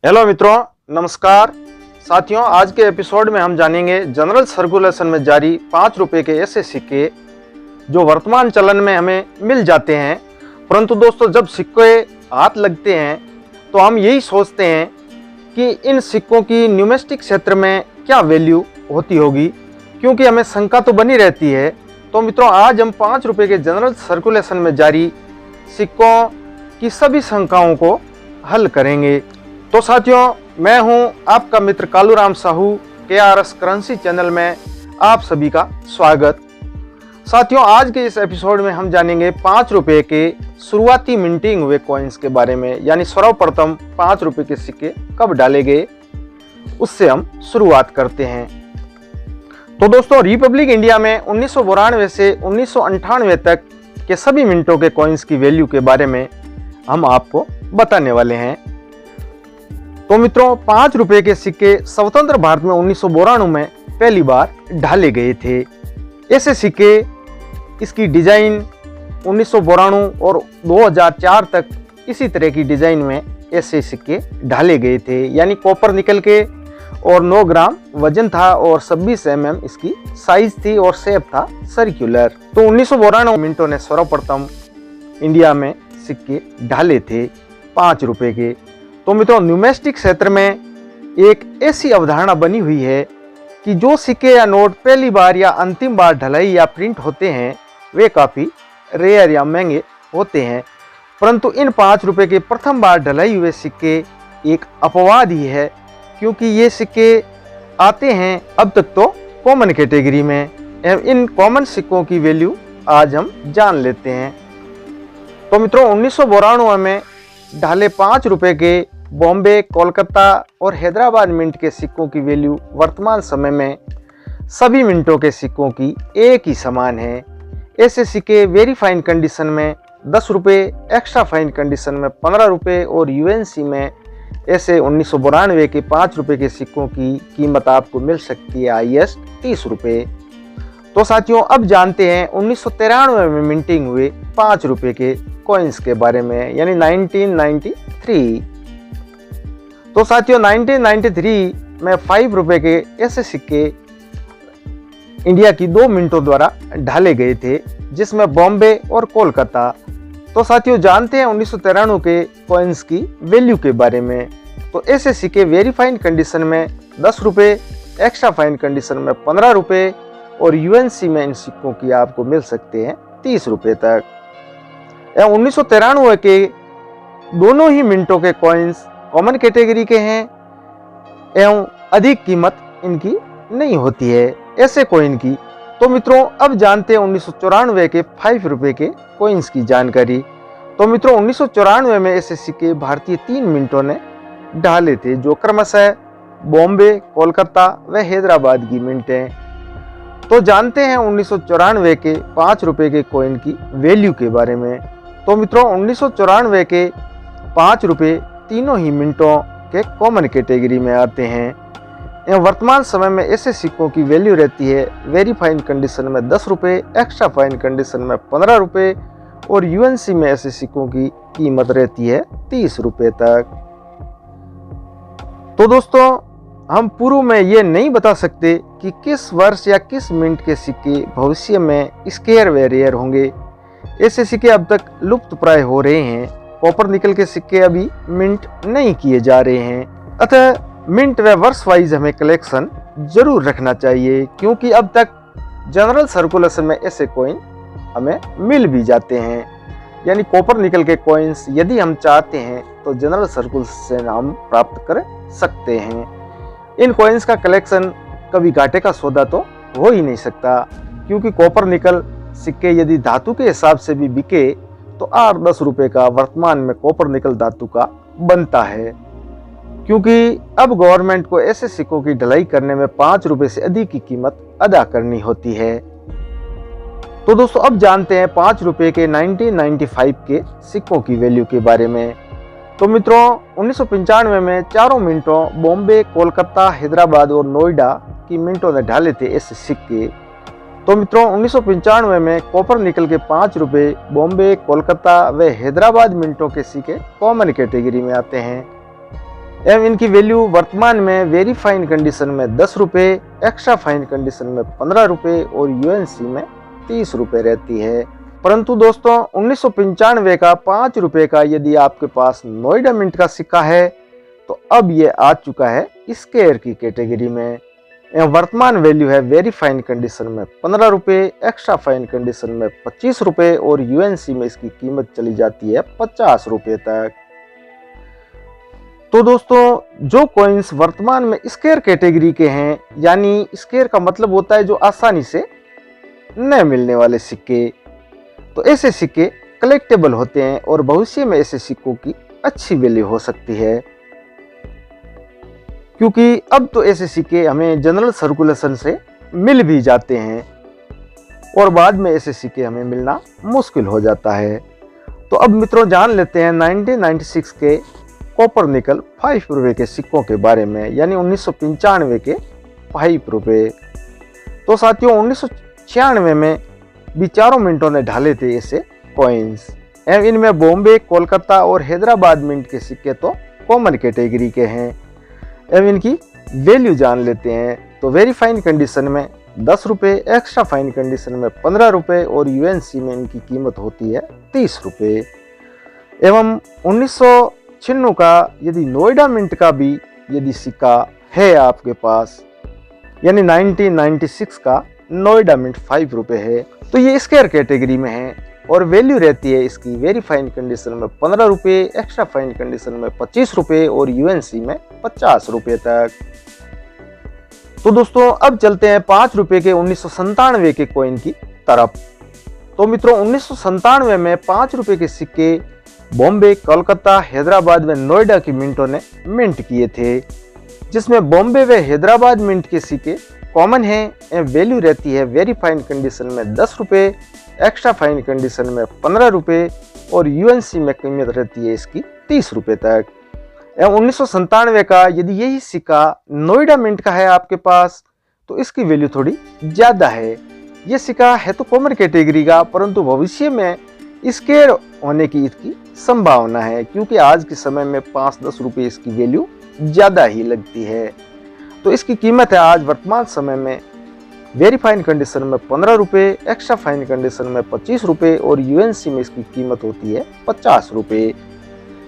Hello मित्रों, नमस्कार साथियों। आज के एपिसोड में हम जानेंगे जनरल सर्कुलेशन में जारी 5 रुपए के ऐसे सिक्के जो वर्तमान चलन में हमें मिल जाते हैं। परंतु दोस्तों, जब सिक्के हाथ लगते हैं तो हम यही सोचते हैं कि इन सिक्कों की न्यूमेस्टिक क्षेत्र में क्या वैल्यू होती होगी, क्योंकि हमें शंका तो बनी रहती है। तो मित्रों, आज हम 5 रुपए के जनरल सर्कुलेशन में जारी सिक्कों की सभी शंकाओं को हल करेंगे। तो साथियों, मैं हूं आपका मित्र Kaluram Sahu, KRS currency channel में आप सभी का स्वागत। साथियों, आज के इस एपिसोड में हम जानेंगे 5 रुपए के शुरुआती मिंटिंग हुए कॉइन्स के बारे में, यानी सर्वप्रथम 5 रुपए के सिक्के कब डाले गए, उससे हम शुरुआत करते हैं। तो दोस्तों, रिपब्लिक इंडिया में 1992 से 1998 तक के सभी मिनटों के कॉइन्स की वैल्यू के बारे में हम आपको बताने वाले हैं। तो मित्रों, 5 रुपए के सिक्के स्वतंत्र भारत में 1992 में पहली बार ढाले गए थे। ऐसे सिक्के, इसकी डिजाइन 1992 और 2004 तक इसी तरह की डिजाइन में ऐसे सिक्के ढाले गए थे, यानी कॉपर निकल के, और 9 ग्राम वजन था और 26 mm इसकी साइज थी और शेप था सर्कुलर। तो 1992 मिनटों ने सर्वप्रथम इंडिया में सिक्के ढाले थे 5 रुपए के। तो मित्रों, न्यूमेस्टिक क्षेत्र में एक ऐसी अवधारणा बनी हुई है कि जो सिक्के या नोट पहली बार या अंतिम बार ढलाई या प्रिंट होते हैं वे काफ़ी रेयर या महंगे होते हैं। परंतु इन 5 रुपए के प्रथम बार ढलाई हुए सिक्के एक अपवाद ही है, क्योंकि ये सिक्के आते हैं अब तक तो कॉमन कैटेगरी में। इन कॉमन सिक्कों की वैल्यू आज हम जान लेते हैं। तो मित्रों, 1992 में ढाले 5 रुपए के बॉम्बे, कोलकाता और हैदराबाद मिंट के सिक्कों की वैल्यू वर्तमान समय में सभी मिंटों के सिक्कों की एक ही समान है। ऐसे सिक्के वेरी फाइन कंडीशन में 10 रुपये, एक्स्ट्रा फाइन कंडीशन में 15 रुपये और UNC में ऐसे 1992 के 5 रुपए के सिक्कों की कीमत आपको मिल सकती है हाईएस्ट 30 रुपये। तो साथियों, अब जानते हैं 1993 में मिंटिंग हुए 5 रुपए के कॉइन्स के बारे में, यानी 1993। तो साथियों, 1993 में 5 रुपए के ऐसे सिक्के इंडिया की 2 मिंटों द्वारा ढाले गए थे, जिसमें बॉम्बे और कोलकाता। तो साथियों, जानते हैं 1993 के कॉइन्स की वैल्यू के बारे में। तो ऐसे सिक्के वेरी फाइन कंडीशन में 10 रुपये, एक्स्ट्रा फाइन कंडीशन में 15 रुपये और UNC में इन सिक्कों की आपको मिल सकते हैं 30 रुपये तक। 1993 के दोनों ही मिनटों के कॉइन्स कॉमन कैटेगरी के हैं एवं अधिक कीमत इनकी नहीं होती है ऐसे कॉइन की। तो मित्रों, अब जानते हैं 1994 के 5 रुपए के कॉइन्स की जानकारी। तो मित्रों, 1994 में ऐसे सिक्के भारतीय 3 मिनटों ने ढाले थे, जो क्रमशः बॉम्बे, कोलकाता व हैदराबाद की मिंट हैं। तो जानते हैं 1994 के 5 रुपए के कॉइन की वैल्यू के बारे में। तो मित्रों, 1994 के 5 रुपए तीनों ही मिनटों के कॉमन कैटेगरी में आते हैं। वर्तमान समय में ऐसे सिक्कों की वैल्यू रहती है वेरी फाइन कंडीशन में 10 रुपये, एक्स्ट्रा फाइन कंडीशन में 15 रुपये और UNC में ऐसे सिक्कों की कीमत रहती है 30 रुपये तक। तो दोस्तों, हम पूर्व में ये नहीं बता सकते कि किस वर्ष या किस मिंट के सिक्के भविष्य में स्केयर व रेयर होंगे। ऐसे सिक्के अब तक लुप्त प्राय हो रहे हैं। कॉपर निकल के सिक्के अभी मिंट नहीं किए जा रहे हैं। अतः मिंट व वर्ष वाइज हमें कलेक्शन जरूर रखना चाहिए, क्योंकि अब तक जनरल सर्कुलेशन में ऐसे कॉइन हमें मिल भी जाते हैं। यानी कॉपर निकल के कॉइन्स यदि हम चाहते हैं तो जनरल सर्कुलेशन से हम प्राप्त कर सकते हैं। इन कॉइन्स का कलेक्शन कभी घाटे का सौदा तो हो ही नहीं सकता, क्योंकि कॉपर निकल सिक्के यदि धातु के हिसाब से भी बिके तो 8-10 रुपए का वर्तमान में कॉपर निकल धातु का बनता है, क्योंकि अब गवर्नमेंट को ऐसे सिक्कों की ढलाई करने में 5 रुपए से अधिक की कीमत अदा करनी होती है। तो दोस्तों, अब जानते हैं 5 रुपए के 1995 के सिक्कों की वैल्यू के बारे में। तो मित्रों, 1995 में चारों मिनटों बॉम्बे, कोलकाता, हैदराबाद और नोएडा की मिनटों ने ढाले थे ऐसे सिक्के। तो मित्रों, 1995 में कॉपर निकल के 5 रुपये बॉम्बे, कोलकाता व हैदराबाद मिनटों के सिक्के कॉमन कैटेगरी में आते हैं। एवं इनकी वैल्यू वर्तमान में वेरी फाइन कंडीशन में 10 रुपये, एक्स्ट्रा फाइन कंडीशन में 15 रुपये और यूएनसी में 30 रुपये रहती है। परंतु दोस्तों 1995 का 5 रुपये का यदि आपके पास नोएडा मिंट का सिक्का है तो अब ये आ चुका है स्क्वायर की कैटेगरी में। वर्तमान वैल्यू है वेरी फाइन कंडीशन में 15 रुपये, एक्स्ट्रा फाइन कंडीशन में 25 रुपये और यूएनसी में इसकी कीमत चली जाती है 50 रुपये तक। तो दोस्तों जो कॉइन्स वर्तमान में स्क्वायर कैटेगरी के हैं, यानी स्क्वायर का मतलब होता है जो आसानी से न मिलने वाले सिक्के, तो ऐसे सिक्के कलेक्टेबल होते हैं और भविष्य में ऐसे सिक्कों की अच्छी वैल्यू हो सकती है, क्योंकि अब तो ऐसे सिक्के हमें जनरल सर्कुलेशन से मिल भी जाते हैं और बाद में ऐसे सिक्के हमें मिलना मुश्किल हो जाता है। तो अब मित्रों जान लेते हैं 1996 के कॉपर निकल 5 रुपये के सिक्कों के बारे में, यानी 1995 के 5 रुपये। तो साथियों 1996 में भी 4 मिंटों ने ढाले थे ऐसे कॉइन्स। इनमें बॉम्बे, कोलकाता और हैदराबाद मिंट के सिक्के तो कॉमन कैटेगरी के हैं। अब इनकी वैल्यू जान लेते हैं। तो वेरी फाइन कंडीशन में 10 रुपये, एक्स्ट्रा फाइन कंडीशन में 15 रुपये और यूएनसी में इनकी कीमत होती है 30 रुपये। एवं 1996 का यदि नोएडा मिंट का भी यदि सिक्का है आपके पास, यानी 1996 का नोएडा मिंट 5 रुपये है, तो ये स्क्वायर कैटेगरी में है और वैल्यू रहती है इसकी वेरी फाइन कंडीशन में 15 रुपये, एक्स्ट्रा फाइन कंडीशन में 25 रुपये और यूएनसी में 50 रुपये तक। तो दोस्तों अब चलते हैं 5 रुपये के 1997 के कॉइन की तरफ। तो मित्रों 1997 में 5 रुपये के सिक्के बॉम्बे, कोलकाता, हैदराबाद व नोएडा की मिंटों ने मिंट किए थे, जिसमें बॉम्बे व हैदराबाद मिंट के सिक्के कॉमन है। वैल्यू रहती है वेरी फाइन कंडीशन में 10 रुपये, एक्स्ट्रा फाइन कंडीशन में 15 रुपये और यूएनसी में कीमत रहती है इसकी 30 रुपये तक। 1997 का यदि यही सिक्का नोएडा मिंट का है आपके पास तो इसकी वैल्यू थोड़ी ज़्यादा है। ये सिक्का है तो कॉमन कैटेगरी का, परंतु भविष्य में स्क्वायर होने की इसकी संभावना है, क्योंकि आज के समय में 5-10 रुपये इसकी वैल्यू ज़्यादा ही लगती है। तो इसकी कीमत है आज वर्तमान समय में वेरी फाइन कंडीशन में 15 रुपये, एक्स्ट्रा फाइन कंडीशन में 25 रुपये और यूएनसी में इसकी कीमत होती है 50 रुपये।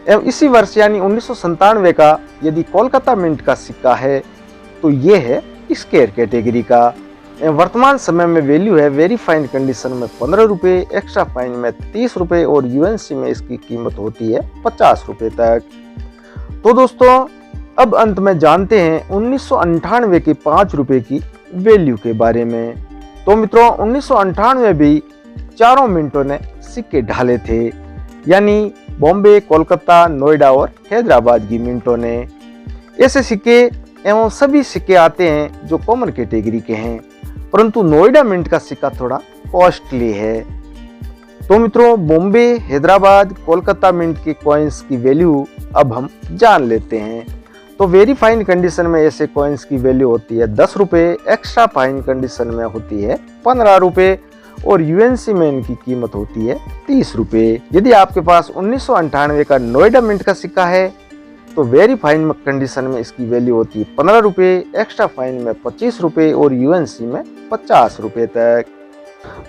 एवं इसी वर्ष यानी 1997 का यदि कोलकाता मिंट का सिक्का है तो ये है स्क्वायर कैटेगरी का। वर्तमान समय में वैल्यू है वेरी फाइन कंडीशन में 15 रुपये, एक्स्ट्रा फाइन में 30 रुपये और यूएनसी में इसकी कीमत होती है 50 रुपये तक। तो दोस्तों अब अंत में जानते हैं 1998 के 5 रुपये की वैल्यू के बारे में। तो मित्रों 1998 भी 4 मिंटों ने सिक्के ढाले थे, यानी बॉम्बे, कोलकाता, नोएडा और हैदराबाद की मिंटों ने। ऐसे सिक्के एवं सभी सिक्के आते हैं जो कॉमन कैटेगरी के हैं, परंतु नोएडा मिंट का सिक्का थोड़ा कॉस्टली है। तो मित्रों बॉम्बे, हैदराबाद, कोलकाता मिंट के कॉइन्स की वैल्यू अब हम जान लेते हैं। तो वेरी फाइन कंडीशन में ऐसे कॉइन्स की वैल्यू होती है 10 रुपये, एक्स्ट्रा फाइन कंडीशन में होती है 15 रुपये और यूएनसी में इनकी कीमत होती है 30 रुपये। यदि आपके पास 1998 का नोएडा मिंट का सिक्का है तो वेरी फाइन कंडीशन में इसकी वैल्यू होती है 15 रुपये, एक्स्ट्रा फाइन में 25 रुपये और यूएनसी में 50 रुपये तक।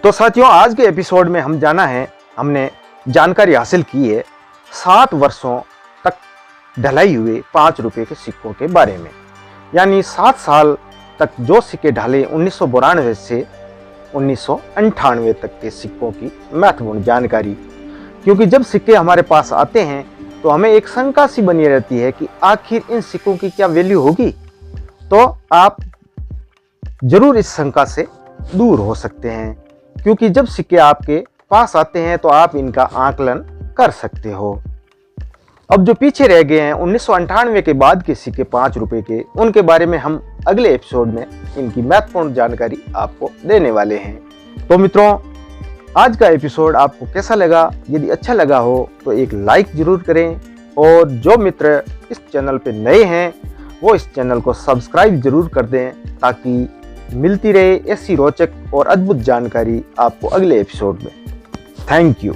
तो साथियों आज के एपिसोड में हमने जानकारी हासिल की है 7 वर्षों तक ढलाई हुए 5 रुपये के सिक्कों के बारे में, यानी 7 साल तक जो सिक्के ढाले 1992 से 1998 तक के सिक्कों की महत्वपूर्ण जानकारी। क्योंकि जब सिक्के हमारे पास आते हैं तो हमें एक शंका सी बनी रहती है कि आखिर इन सिक्कों की क्या वैल्यू होगी, तो आप जरूर इस शंका से दूर हो सकते हैं, क्योंकि जब सिक्के आपके पास आते हैं तो आप इनका आकलन कर सकते हो। अब जो पीछे रह गए हैं 1998 के बाद के सिक्के 5 रुपए के, उनके बारे में हम अगले एपिसोड में इनकी महत्वपूर्ण जानकारी आपको देने वाले हैं। तो मित्रों आज का एपिसोड आपको कैसा लगा? यदि अच्छा लगा हो तो एक लाइक जरूर करें, और जो मित्र इस चैनल पे नए हैं वो इस चैनल को सब्सक्राइब जरूर कर दें, ताकि मिलती रहे ऐसी रोचक और अद्भुत जानकारी आपको अगले एपिसोड में। Thank you.